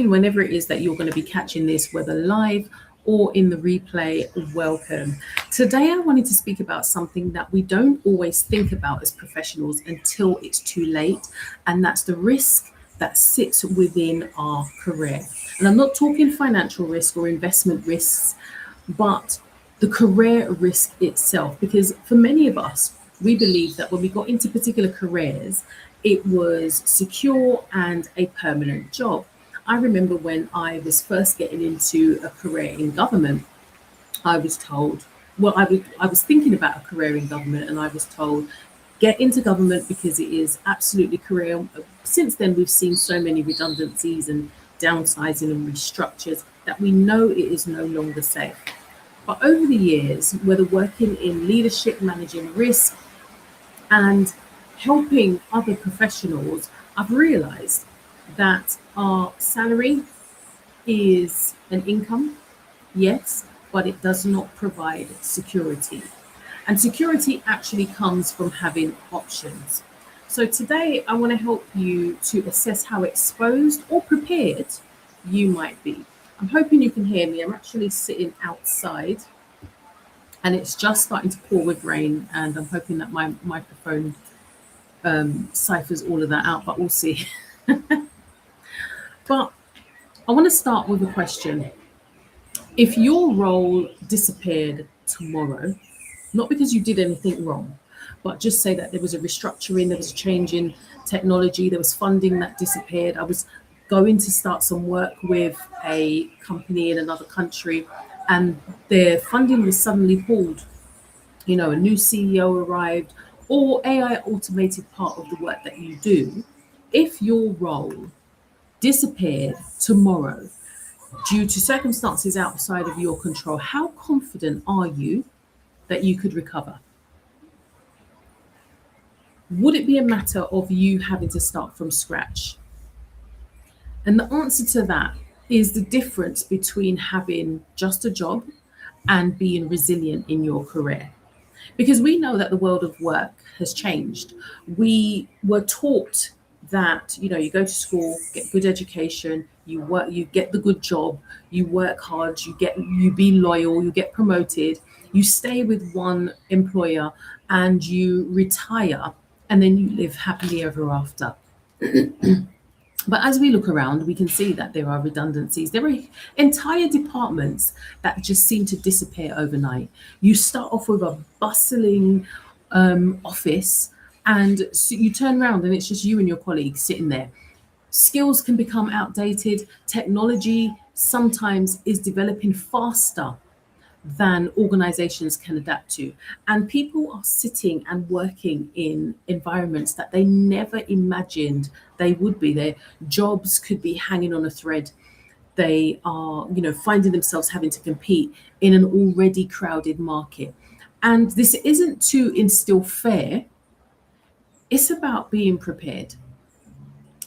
afternoon, whenever it is that you're going to be catching this, whether live or in the replay, welcome. Today, I wanted to speak about something that we don't always think about as professionals until it's too late, and that's the risk that sits within our career. And I'm not talking financial risk or investment risks, but the career risk itself, because for many of us, we believe that when we got into particular careers, it was secure and a permanent job. I remember when I was first getting into a career in government, I was told, I was thinking about a career in government, and I was told, get into government because it is absolutely career. Since then, we've seen so many redundancies and downsizing and restructures that we know it is no longer safe. But over the years, whether working in leadership, managing risk, and helping other professionals, I've realized that our salary is an income, yes, but it does not provide security. And security actually comes from having options. So today, I want to help you to assess how exposed or prepared you might be. I'm hoping you can hear me. I'm actually sitting outside and it's just starting to pour with rain, and I'm hoping that my microphone ciphers all of that out, but we'll see. But I want to start with a question. If your role disappeared tomorrow, not because you did anything wrong, but just say that there was a restructuring, there was a change in technology, there was funding that disappeared. I was going to start some work with a company in another country, and their funding was suddenly pulled. You know, a new CEO arrived, or AI automated part of the work that you do. If your role disappeared tomorrow due to circumstances outside of your control, how confident are you that you could recover? Would it be a matter of you having to start from scratch? And the answer to that is the difference between having just a job and being resilient in your career. Because we know that the world of work has changed. We were taught that, you know, you go to school, get good education, you work, you get the good job, you work hard, you be loyal, you get promoted, you stay with one employer and you retire, and then you live happily ever after. But as we look around, we can see that there are redundancies. There are entire departments that just seem to disappear overnight. You start off with a bustling office, and so you turn around and it's just you and your colleagues sitting there. Skills can become outdated. Technology sometimes is developing faster than organizations can adapt to. And people are sitting and working in environments that they never imagined they would be. Their jobs could be hanging on a thread. They are, you know, finding themselves having to compete in an already crowded market. And this isn't to instill fear, it's about being prepared.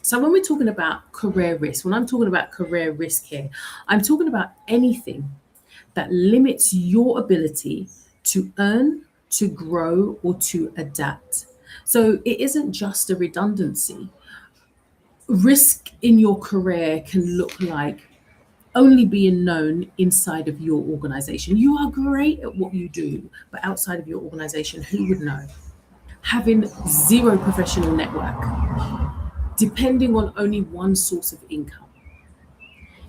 So when we're talking about career risk, when I'm talking about career risk here, I'm talking about anything that limits your ability to earn, to grow, or to adapt. So it isn't just a redundancy. Risk in your career can look like only being known inside of your organization. You are great at what you do, but outside of your organization, who would know? Having zero professional network, depending on only one source of income,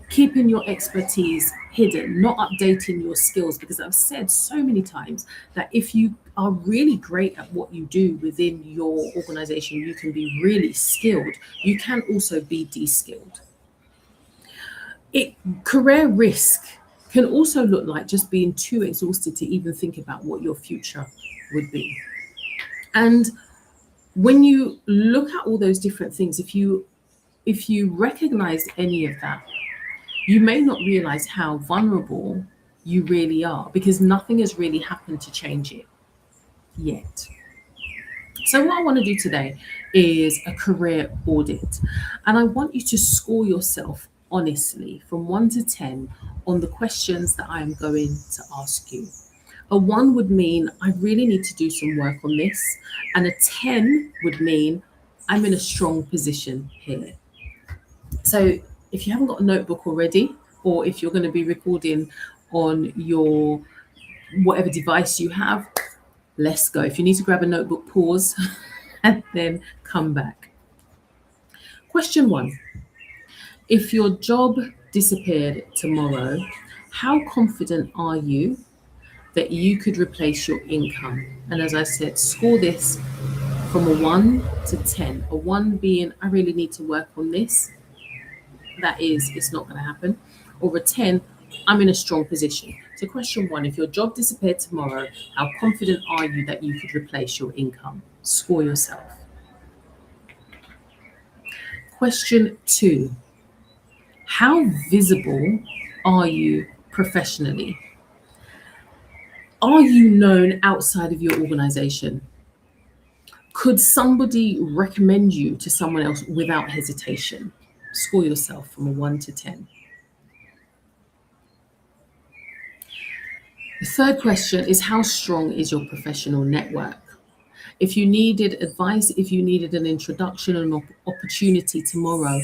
keeping your expertise hidden, not updating your skills, because I've said so many times that if you are really great at what you do within your organization, you can be really skilled. You can also be de-skilled. Career risk can also look like just being too exhausted to even think about what your future would be. And when you look at all those different things, if you recognize any of that, you may not realize how vulnerable you really are, because nothing has really happened to change it yet. So what I want to do today is a career audit, and I want you to score yourself honestly from 1 to 10 on the questions that I am going to ask you. A 1 would mean I really need to do some work on this, and a 10 would mean I'm in a strong position here. So If you haven't got a notebook already, or if you're going to be recording on your whatever device you have, let's go. If you need to grab a notebook, pause and then come back. Question 1. If your job disappeared tomorrow, how confident are you that you could replace your income? And as I said, score this from a 1 to 10. A 1 being, I really need to work on this. That is, it's not going to happen. Or a 10, I'm in a strong position. So question 1, if your job disappeared tomorrow, how confident are you that you could replace your income? Score yourself. Question 2, how visible are you professionally? Are you known outside of your organization? Could somebody recommend you to someone else without hesitation? Score yourself from a 1 to 10. The third question is, how strong is your professional network? If you needed advice, if you needed an introduction, an opportunity tomorrow,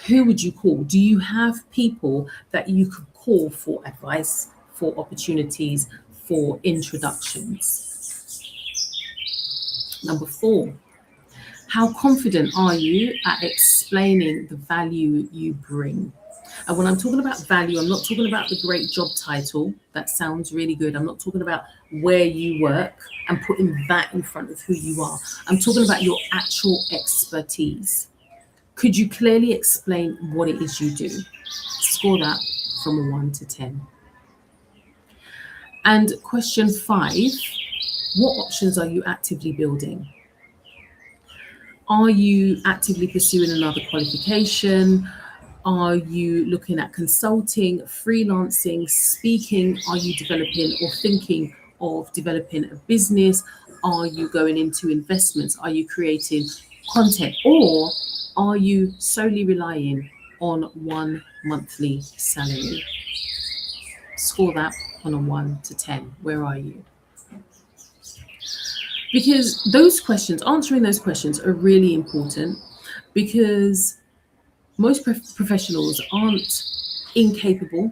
who would you call? Do you have people that you could call for advice, for opportunities, for introductions? Number 4, how confident are you at explaining the value you bring? And when I'm talking about value, I'm not talking about the great job title. That sounds really good. I'm not talking about where you work and putting that in front of who you are. I'm talking about your actual expertise. Could you clearly explain what it is you do? Score that from a 1 to 10. And question 5, what options are you actively building? Are you actively pursuing another qualification? Are you looking at consulting, freelancing, speaking? Are you developing or thinking of developing a business? Are you going into investments? Are you creating content? Or are you solely relying on one monthly salary? Score that on a 1 to 10. Where are you? Because those questions, answering those questions are really important, because most professionals aren't incapable.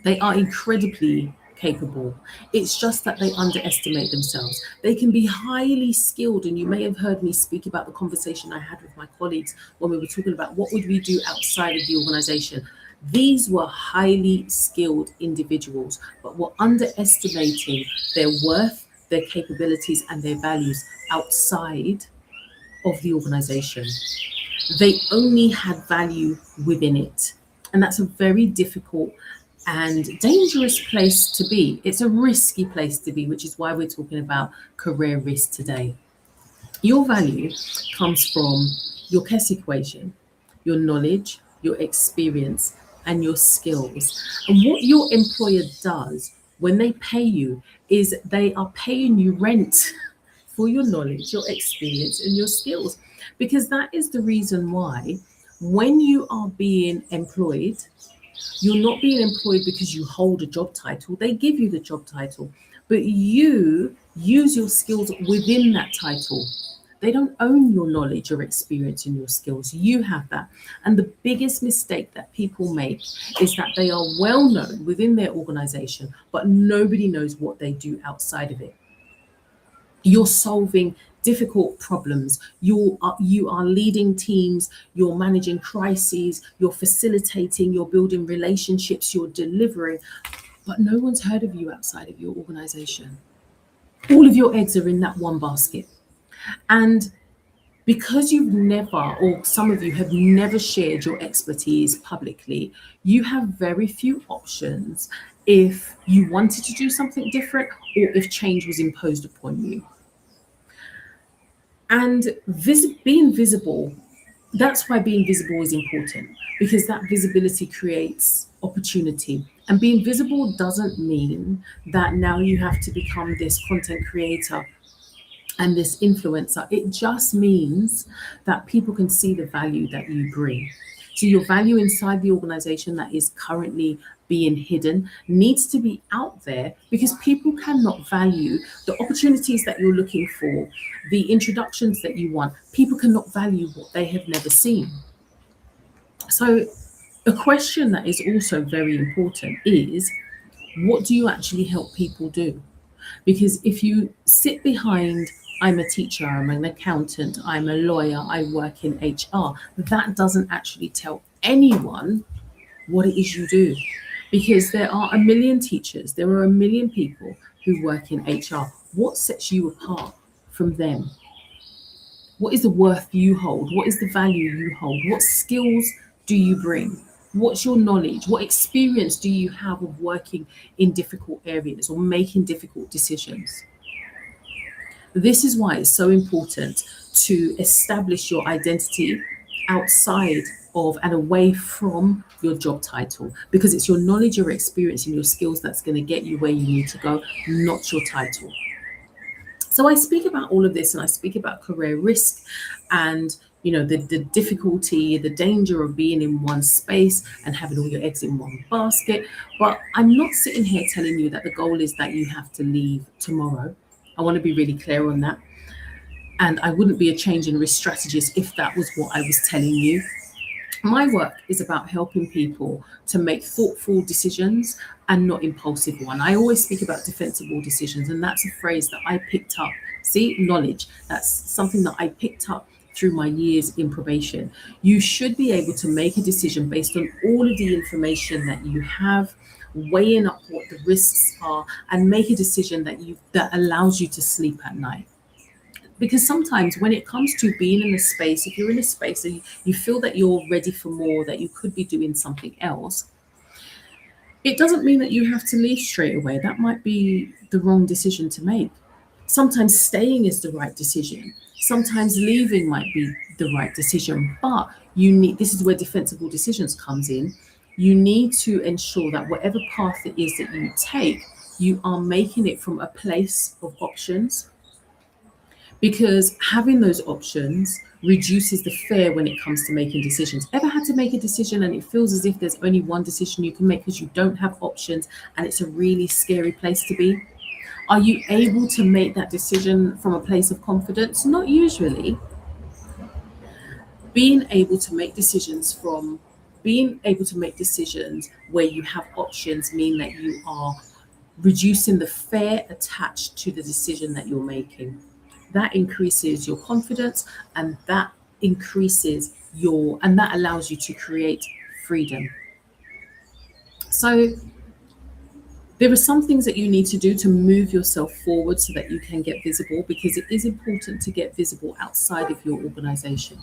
They are incredibly capable. It's just that they underestimate themselves. They can be highly skilled, and you may have heard me speak about the conversation I had with my colleagues when we were talking about what would we do outside of the organization. These were highly skilled individuals, but were underestimating their worth, their capabilities, and their values outside of the organization. They only had value within it. And that's a very difficult and dangerous place to be. It's a risky place to be, which is why we're talking about career risk today. Your value comes from your KESS equation, your knowledge, your experience, and your skills. And what your employer does when they pay you is they are paying you rent for your knowledge, your experience, and your skills. Because that is the reason why when you are being employed, you're not being employed because you hold a job title. They give you the job title, but you use your skills within that title. They don't own your knowledge, your experience, and your skills. You have that. And the biggest mistake that people make is that they are well known within their organization, but nobody knows what they do outside of it. You're solving difficult problems. You are leading teams, you're managing crises, you're facilitating, you're building relationships, you're delivering, but no one's heard of you outside of your organization. All of your eggs are in that one basket. And because you've never, or some of you have never shared your expertise publicly, you have very few options if you wanted to do something different or if change was imposed upon you. And being visible, that's why being visible is important, because that visibility creates opportunity. And being visible doesn't mean that now you have to become this content creator and this influencer. It just means that people can see the value that you bring. So your value inside the organization that is currently being hidden needs to be out there, because people cannot value the opportunities that you're looking for, the introductions that you want. People cannot value what they have never seen. So, a question that is also very important is, what do you actually help people do? Because if you sit behind, I'm a teacher, I'm an accountant, I'm a lawyer, I work in HR, that doesn't actually tell anyone what it is you do. Because there are a million teachers, there are a million people who work in HR. What sets you apart from them? What is the worth you hold? What is the value you hold? What skills do you bring? What's your knowledge? What experience do you have of working in difficult areas or making difficult decisions? This is why it's so important to establish your identity outside of and away from your job title, because it's your knowledge, your experience, and your skills that's going to get you where you need to go, not your title. So I speak about all of this, and I speak about career risk and the difficulty, the danger of being in one space and having all your eggs in one basket. But I'm not sitting here telling you that the goal is that you have to leave tomorrow. I want to be really clear on that. And I wouldn't be a change in risk strategist if that was what I was telling you. My work is about helping people to make thoughtful decisions and not impulsive one. I always speak about defensible decisions, and that's a phrase that I picked up. See, knowledge, that's something that I picked up through my years in probation. You should be able to make a decision based on all of the information that you have, weighing up what the risks are, and make a decision that allows you to sleep at night. Because sometimes when it comes to being in a space, if you're in a space and you feel that you're ready for more, that you could be doing something else, it doesn't mean that you have to leave straight away. That might be the wrong decision to make. Sometimes staying is the right decision. Sometimes leaving might be the right decision, but this is where defensible decisions comes in. You need to ensure that whatever path it is that you take, you are making it from a place of options, because having those options reduces the fear when it comes to making decisions. Ever had to make a decision and it feels as if there's only one decision you can make because you don't have options, and it's a really scary place to be? Are you able to make that decision from a place of confidence? Not usually. Being able to make decisions where you have options mean that you are reducing the fear attached to the decision that you're making. That increases your confidence, and that allows you to create freedom. So there are some things that you need to do to move yourself forward so that you can get visible, because it is important to get visible outside of your organization.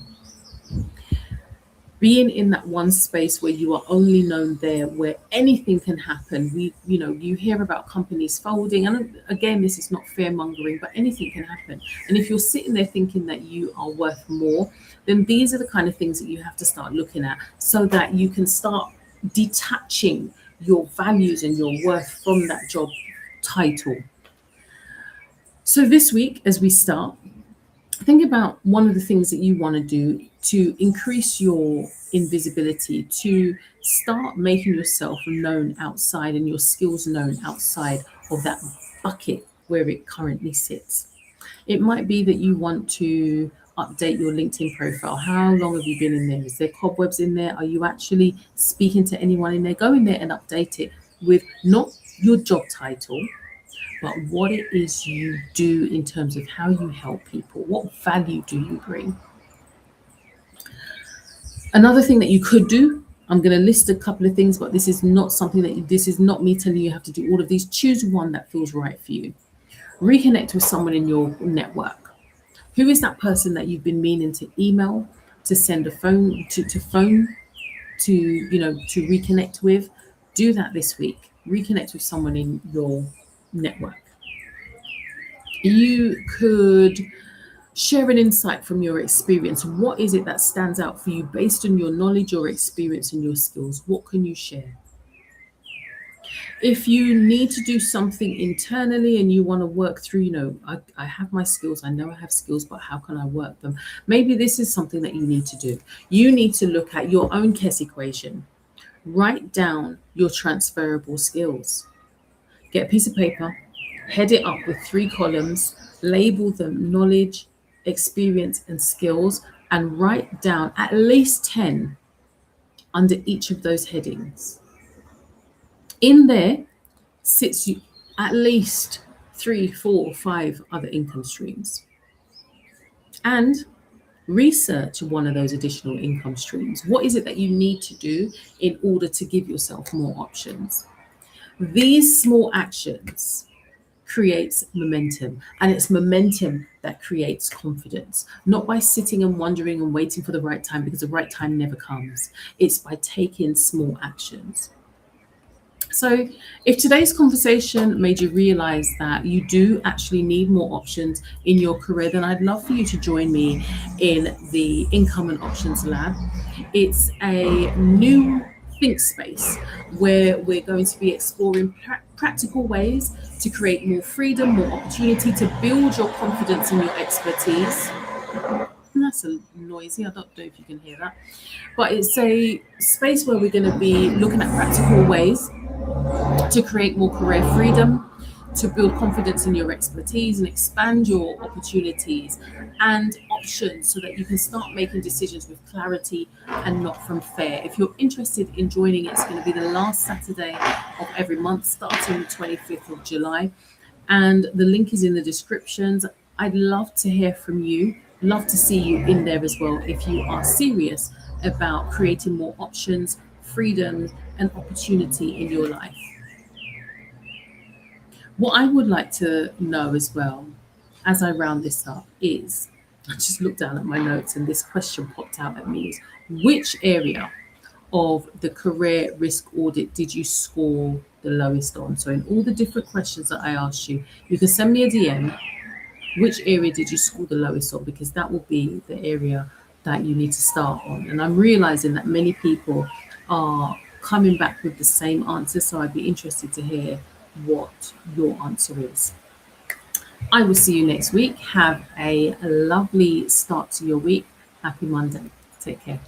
Being in that one space where you are only known there, where anything can happen. You hear about companies folding, and again, this is not fear mongering, but anything can happen. And if you're sitting there thinking that you are worth more, then these are the kind of things that you have to start looking at, so that you can start detaching your values and your worth from that job title. So this week, as we start, think about one of the things that you want to do to increase your invisibility, to start making yourself known outside and your skills known outside of that bucket where it currently sits. It might be that you want to update your LinkedIn profile. How long have you been in there? Is there cobwebs in there? Are you actually speaking to anyone in there? Go in there and update it with not your job title, but what it is you do in terms of how you help people. What value do you bring? Another thing that you could do, I'm going to list a couple of things, but this is not me telling you have to do all of these. Choose one that feels right for you. Reconnect with someone in your network. Who is that person that you've been meaning to email, to send a phone, to reconnect with? Do that this week. Reconnect with someone in your network. You could share an insight from your experience. What is it that stands out for you based on your knowledge, your experience, and your skills? What can you share? If you need to do something internally and you want to work through, I have my skills, I know I have skills, but how can I work them? Maybe this is something that you need to do. You need to look at your own KES equation. Write down your transferable skills. Get a piece of paper, head it up with 3 columns, label them knowledge, experience, and skills, and write down at least 10 under each of those headings. In there sits you at least 3, 4, 5 other income streams. And research one of those additional income streams. What is it that you need to do in order to give yourself more options? These small actions creates momentum, and it's momentum that creates confidence, not by sitting and wondering and waiting for the right time, because the right time never comes. It's by taking small actions. So, if today's conversation made you realize that you do actually need more options in your career, then I'd love for you to join me in the Income and Options Lab. It's a new think space where we're going to be exploring practical ways to create more freedom, more opportunity, to build your confidence and your expertise. And that's a noisy, I don't know if you can hear that. But it's a space where we're going to be looking at practical ways to create more career freedom, to build confidence in your expertise and expand your opportunities and options so that you can start making decisions with clarity and not from fear. If you're interested in joining, it's going to be the last Saturday of every month, starting the 25th of July. And the link is in the descriptions. I'd love to hear from you. Love to see you in there as well if you are serious about creating more options, freedom, and opportunity in your life. What I would like to know as well, as I round this up, is I just looked down at my notes and this question popped out at me: is which area of the career risk audit did you score the lowest on? So, in all the different questions that I asked you, you can send me a DM. Which area did you score the lowest on? Because that will be the area that you need to start on. And I'm realizing that many people are coming back with the same answer. So I'd be interested to hear what your answer is. I will see you next week. Have a lovely start to your week. Happy Monday. Take care.